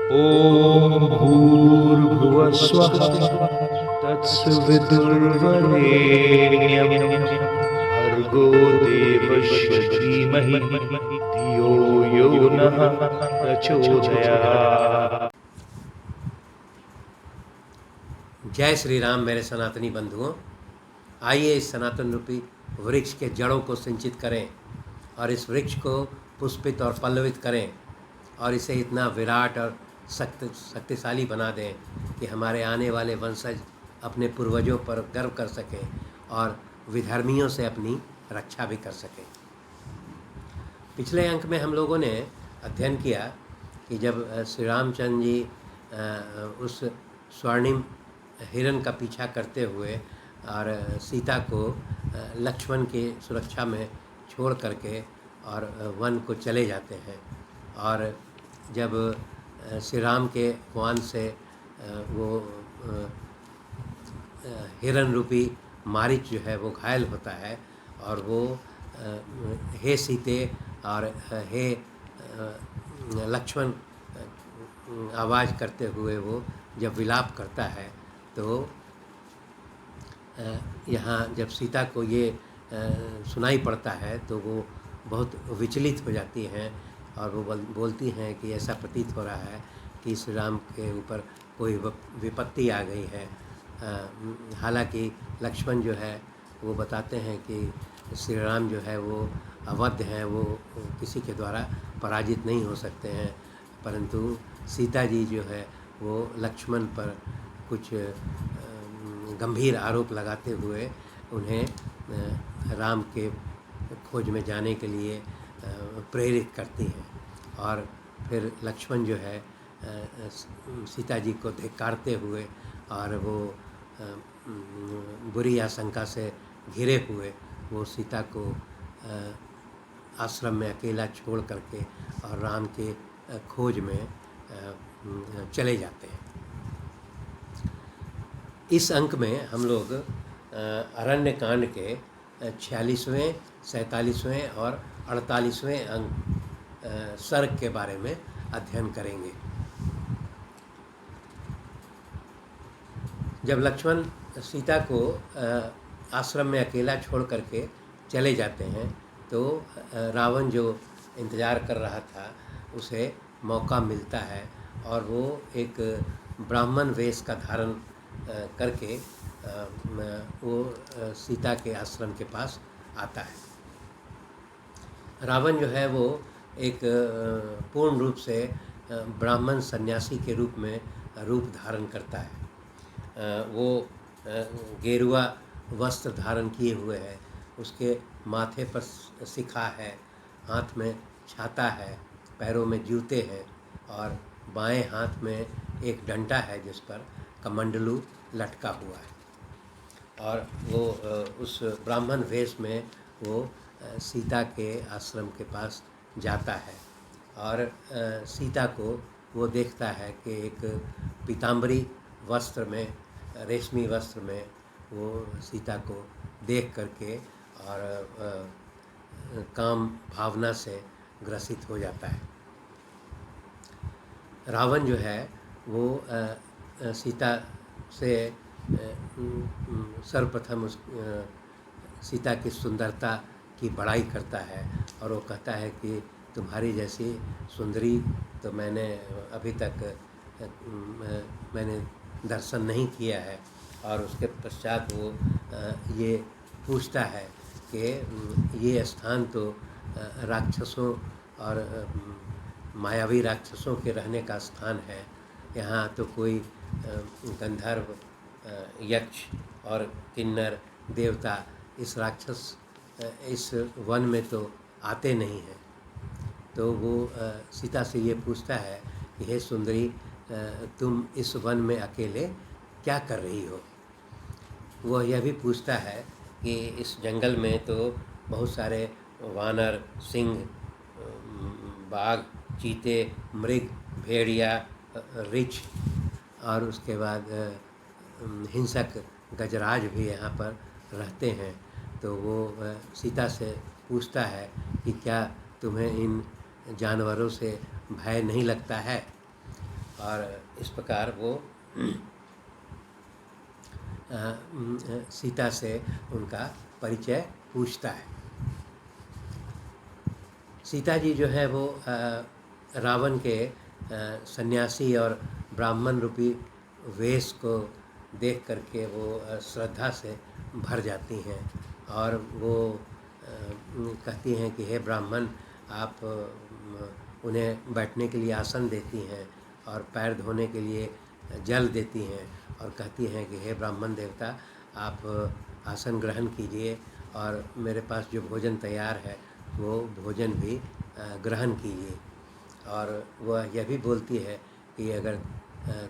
ॐ भूर्भुवः स्वः तत्सवितुर्वरेण्यं भर्गो देवस्य धीमहि धियो यो नः प्रचोदयात्। जय श्री राम मेरे सनातनी बंधुओं। आइए इस सनातन रूपी वृक्ष के जड़ों को सिंचित करें और इस वृक्ष को पुष्पित और पल्लवित करें और इसे इतना विराट और शक्तिशाली बना दें कि हमारे आने वाले वंशज अपने पूर्वजों पर गर्व कर सकें और विधर्मियों से अपनी रक्षा भी कर सकें। पिछले अंक में हम लोगों ने अध्ययन किया कि जब श्री रामचंद्र जी उस स्वर्णिम हिरण का पीछा करते हुए और सीता को लक्ष्मण की सुरक्षा में छोड़ करके और वन को चले जाते हैं, और जब श्री राम के वाहन से वो हिरण रूपी मारीच जो है वो घायल होता है और वो हे सीते और हे लक्ष्मण आवाज़ करते हुए वो जब विलाप करता है तो यहाँ जब सीता को ये सुनाई पड़ता है तो वो बहुत विचलित हो जाती हैं और वो बोलती हैं कि ऐसा प्रतीत हो रहा है कि श्री राम के ऊपर कोई विपत्ति आ गई है। हालांकि लक्ष्मण जो है वो बताते हैं कि श्री राम जो है वो अवध हैं, वो किसी के द्वारा पराजित नहीं हो सकते हैं, परंतु सीता जी जो है वो लक्ष्मण पर कुछ गंभीर आरोप लगाते हुए उन्हें राम के खोज में जाने के लिए प्रेरित करती हैं। और फिर लक्ष्मण जो है सीता जी को धिक्कारते हुए और वो बुरी आशंका से घिरे हुए वो सीता को आश्रम में अकेला छोड़ करके और राम के खोज में चले जाते हैं। इस अंक में हम लोग अरण्य कांड के 46वें, 47वें और 48वें अंक सर्ग के बारे में अध्ययन करेंगे। जब लक्ष्मण सीता को आश्रम में अकेला छोड़ करके चले जाते हैं तो रावण जो इंतज़ार कर रहा था उसे मौका मिलता है और वो एक ब्राह्मण वेश का धारण करके वो सीता के आश्रम के पास आता है। रावण जो है वो एक पूर्ण रूप से ब्राह्मण सन्यासी के रूप में रूप धारण करता है। वो गेरुआ वस्त्र धारण किए हुए है, उसके माथे पर शिखा है, हाथ में छाता है, पैरों में जूते हैं और बाएं हाथ में एक डंडा है जिस पर कमंडलू लटका हुआ है। और वो उस ब्राह्मण वेश में वो सीता के आश्रम के पास जाता है और सीता को वो देखता है कि एक पीताम्बरी वस्त्र में, रेशमी वस्त्र में वो सीता को देख करके और काम भावना से ग्रसित हो जाता है। रावण जो है वो सीता से सर्वप्रथम उस सीता की सुंदरता की बड़ाई करता है और वो कहता है कि तुम्हारी जैसी सुंदरी तो मैंने अभी तक मैंने दर्शन नहीं किया है। और उसके पश्चात वो ये पूछता है कि ये स्थान तो राक्षसों और मायावी राक्षसों के रहने का स्थान है, यहाँ तो कोई गंधर्व, यक्ष और किन्नर देवता इस वन में तो आते नहीं हैं। तो वो सीता से ये पूछता है कि हे सुंदरी, तुम इस वन में अकेले क्या कर रही हो। वह यह भी पूछता है कि इस जंगल में तो बहुत सारे वानर, सिंह, बाघ, चीते, मृग, भेड़िया, रीछ और उसके बाद हिंसक गजराज भी यहाँ पर रहते हैं। तो वो सीता से पूछता है कि क्या तुम्हें इन जानवरों से भय नहीं लगता है। और इस प्रकार वो सीता से उनका परिचय पूछता है। सीता जी जो है वो रावण के सन्यासी और ब्राह्मण रूपी वेश को देख करके वो श्रद्धा से भर जाती हैं और वो कहती हैं कि हे ब्राह्मण, आप उन्हें बैठने के लिए आसन देती हैं और पैर धोने के लिए जल देती हैं और कहती हैं कि हे ब्राह्मण देवता, आप आसन ग्रहण कीजिए और मेरे पास जो भोजन तैयार है वो भोजन भी ग्रहण कीजिए। और वह यह भी बोलती है कि अगर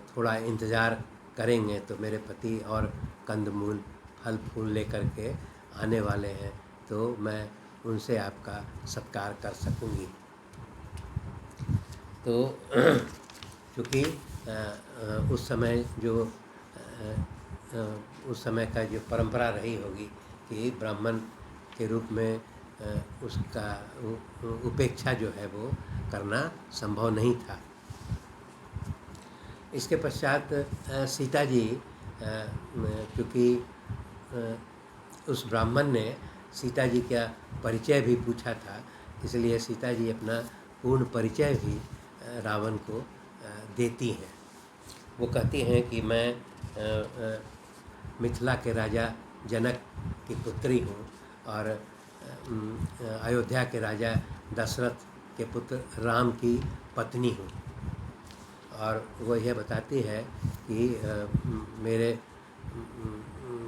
थोड़ा इंतज़ार करेंगे तो मेरे पति और कंदमूल फल फूल लेकर के आने वाले हैं, तो मैं उनसे आपका सत्कार कर सकूंगी। तो चूँकि उस समय जो उस समय का जो परंपरा रही होगी कि ब्राह्मण के रूप में उसका उपेक्षा जो है वो करना संभव नहीं था। इसके पश्चात सीता जी, क्योंकि उस ब्राह्मण ने सीता जी का परिचय भी पूछा था, इसलिए सीता जी अपना पूर्ण परिचय भी रावण को देती हैं। वो कहती हैं कि मैं मिथिला के राजा जनक की पुत्री हूँ और अयोध्या के राजा दशरथ के पुत्र राम की पत्नी हूँ। और वो यह बताती है कि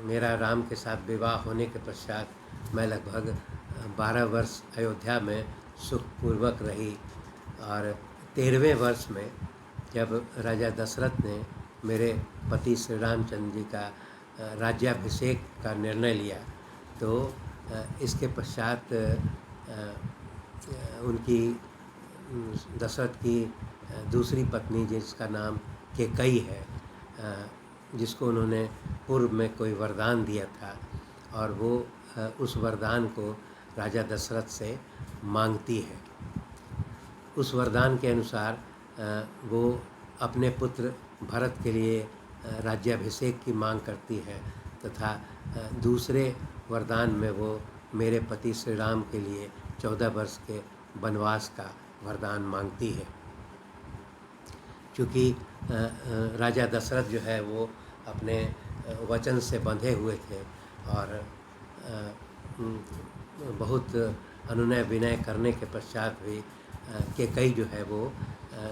मेरा राम के साथ विवाह होने के पश्चात मैं लगभग 12 वर्ष अयोध्या में सुखपूर्वक रही और 13वें वर्ष में जब राजा दशरथ ने मेरे पति श्री रामचंद्र जी का राज्याभिषेक का निर्णय लिया, तो इसके पश्चात उनकी दशरथ की दूसरी पत्नी जिसका नाम कैकई है, जिसको उन्होंने पूर्व में कोई वरदान दिया था और वो उस वरदान को राजा दशरथ से मांगती है। उस वरदान के अनुसार वो अपने पुत्र भरत के लिए राज्याभिषेक की मांग करती है तथा दूसरे वरदान में वो मेरे पति श्री राम के लिए 14 वर्ष के वनवास का वरदान मांगती है। क्योंकि राजा दशरथ जो है वो अपने वचन से बंधे हुए थे और बहुत अनुनय विनय करने के पश्चात भी कैकई जो है वो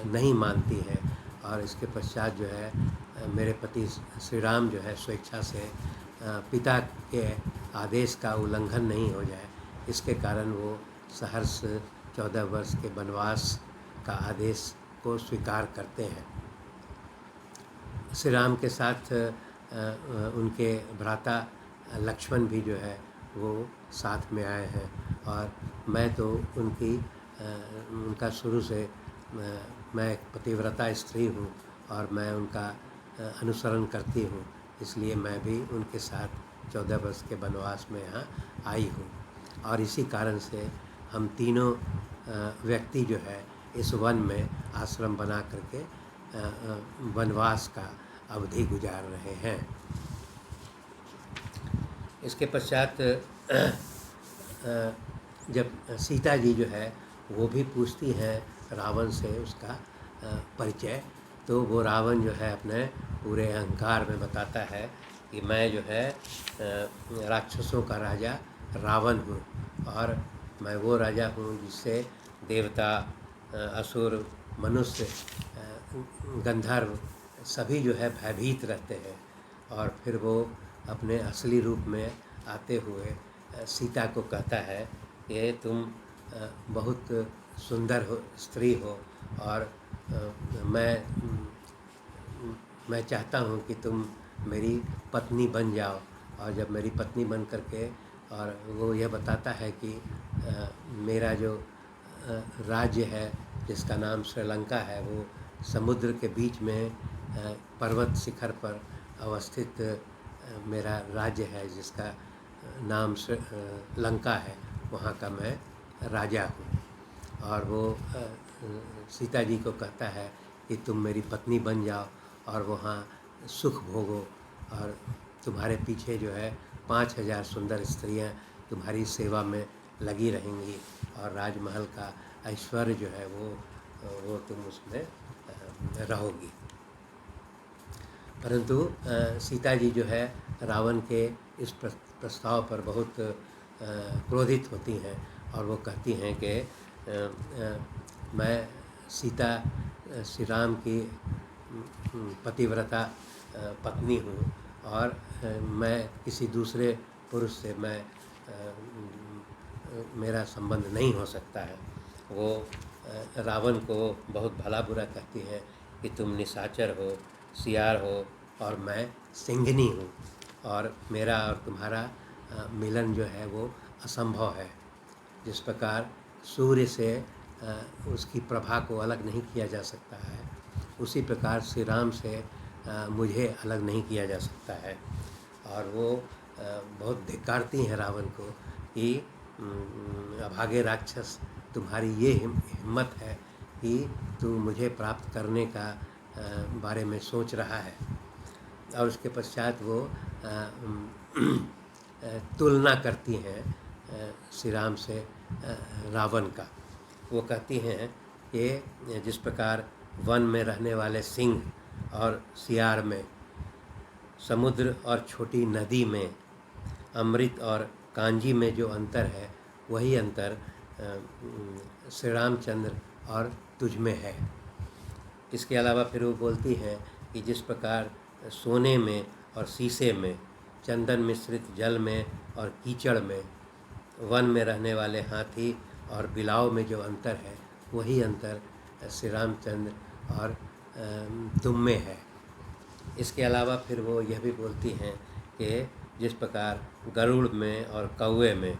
नहीं मानती है और इसके पश्चात जो है मेरे पति श्री राम जो है स्वेच्छा से पिता के आदेश का उल्लंघन नहीं हो जाए, इसके कारण वो सहर्ष 14 वर्ष के वनवास का आदेश को स्वीकार करते हैं। श्री राम के साथ उनके भ्राता लक्ष्मण भी जो है वो साथ में आए हैं और मैं तो उनका शुरू से मैं एक पतिव्रता स्त्री हूँ और मैं उनका अनुसरण करती हूँ, इसलिए मैं भी उनके साथ 14 वर्ष के वनवास में यहाँ आई हूँ। और इसी कारण से हम तीनों व्यक्ति जो है इस वन में आश्रम बना करके वनवास का अवधि गुजार रहे हैं। इसके पश्चात जब सीता जी जो है वो भी पूछती हैं रावण से उसका परिचय, तो वो रावण जो है अपने पूरे अहंकार में बताता है कि मैं जो है राक्षसों का राजा रावण हूँ और मैं वो राजा हूँ जिससे देवता, असुर, मनुष्य, गंधर्व सभी जो है भयभीत रहते हैं। और फिर वो अपने असली रूप में आते हुए सीता को कहता है कि तुम बहुत सुंदर स्त्री हो और मैं चाहता हूँ कि तुम मेरी पत्नी बन जाओ। और जब मेरी पत्नी बन करके, और वो यह बताता है कि मेरा जो राज्य है जिसका नाम श्रीलंका है वो समुद्र के बीच में पर्वत शिखर पर अवस्थित मेरा राज्य है जिसका नाम लंका है, वहाँ का मैं राजा हूँ। और वो सीता जी को कहता है कि तुम मेरी पत्नी बन जाओ और वहाँ सुख भोगो, और तुम्हारे पीछे जो है 5,000 सुंदर स्त्रियाँ तुम्हारी सेवा में लगी रहेंगी, और राजमहल का ऐश्वर्य जो है वो तुम उसमें रहोगी। परंतु सीता जी जो है रावण के इस प्रस्ताव पर बहुत क्रोधित होती हैं, और वो कहती हैं कि मैं सीता श्री राम की पतिव्रता पत्नी हूँ, और मैं किसी दूसरे पुरुष से मेरा संबंध नहीं हो सकता है। वो रावण को बहुत भला बुरा कहती हैं कि तुम निशाचर हो, सियार हो, और मैं सिंघनी हूँ, और मेरा और तुम्हारा मिलन जो है वो असंभव है। जिस प्रकार सूर्य से उसकी प्रभा को अलग नहीं किया जा सकता है, उसी प्रकार श्री राम से मुझे अलग नहीं किया जा सकता है। और वो बहुत धिक्कारती हैं रावण को कि अभागे राक्षस, तुम्हारी ये हिम्मत है कि तू मुझे प्राप्त करने का बारे में सोच रहा है। और उसके पश्चात वो तुलना करती हैं श्री राम से रावण का। वो कहती हैं कि जिस प्रकार वन में रहने वाले सिंह और सियार में, समुद्र और छोटी नदी में, अमृत और कांजी में जो अंतर है, वही अंतर श्री रामचंद्र और तुझ में है। इसके अलावा फिर वो बोलती हैं कि जिस प्रकार सोने में और शीशे में, चंदन मिश्रित जल में और कीचड़ में, वन में रहने वाले हाथी और बिलाव में जो अंतर है, वही अंतर श्री रामचंद्र और तुम में है। इसके अलावा फिर वो यह भी बोलती हैं कि जिस प्रकार गरुड़ में और कौवे में,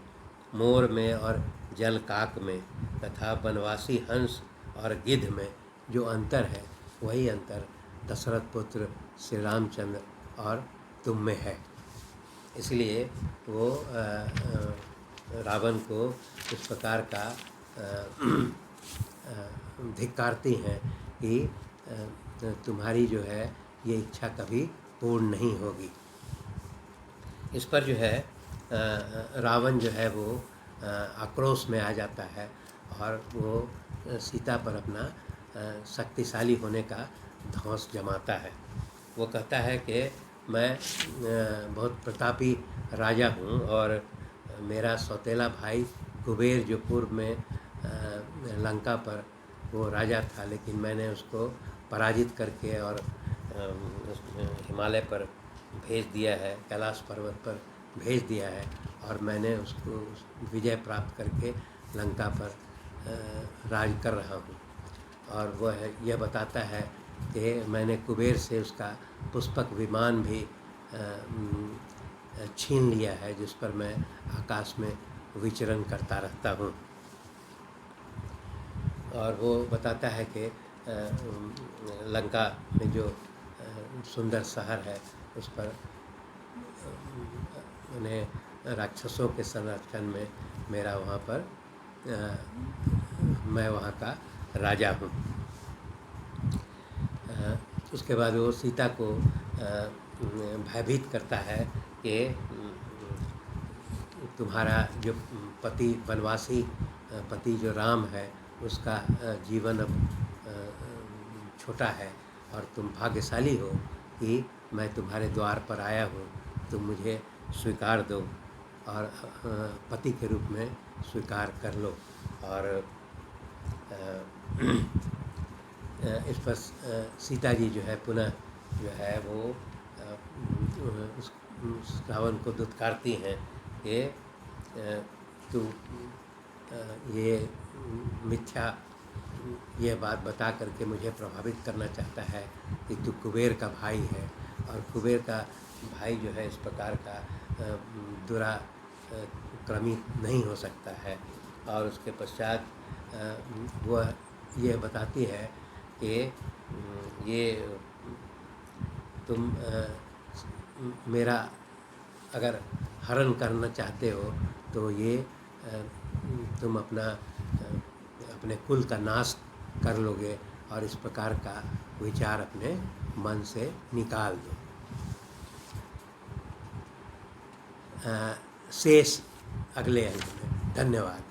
मोर में और जलकाक में, तथा वनवासी हंस और गिद्ध में जो अंतर है, वही अंतर दशरथ पुत्र श्री रामचंद्र और तुम में है। इसलिए वो रावण को इस प्रकार का धिक्कारती हैं कि तुम्हारी जो है ये इच्छा कभी पूर्ण नहीं होगी। इस पर जो है रावण जो है वो आक्रोश में आ जाता है, और वो सीता पर अपना शक्तिशाली होने का धौंस जमाता है। वो कहता है कि मैं बहुत प्रतापी राजा हूँ, और मेरा सौतेला भाई कुबेर जो पूर्व में लंका पर वो राजा था, लेकिन मैंने उसको पराजित करके और हिमालय पर भेज दिया है, कैलाश पर्वत पर भेज दिया है, और मैंने उसको विजय प्राप्त करके लंका पर राज कर रहा हूँ। और वह यह बताता है कि मैंने कुबेर से उसका पुष्पक विमान भी छीन लिया है, जिस पर मैं आकाश में विचरण करता रहता हूँ। और वो बताता है कि लंका में जो सुंदर शहर है, उस पर उन्हें राक्षसों के संरक्षण में मेरा वहाँ पर मैं वहाँ का राजा हूँ। उसके बाद वो सीता को भयभीत करता है कि तुम्हारा जो पति, वनवासी पति जो राम है, उसका जीवन अब छोटा है, और तुम भाग्यशाली हो कि मैं तुम्हारे द्वार पर आया हूँ, तुम मुझे स्वीकार दो और पति के रूप में स्वीकार कर लो। और इस पर सीता जी जो है पुनः जो है वो उस रावण को दुत्कारती हैं कि तू ये मिथ्या ये बात बता करके मुझे प्रभावित करना चाहता है कि तू कुबेर का भाई है, और कुबेर का भाई जो है इस प्रकार का दुराक्रमी नहीं हो सकता है। और उसके पश्चात वह यह बताती है कि ये तुम मेरा अगर हरण करना चाहते हो तो ये तुम अपने कुल का नाश कर लोगे, और इस प्रकार का विचार अपने मन से निकाल दो। शेष अगले अंक में। धन्यवाद।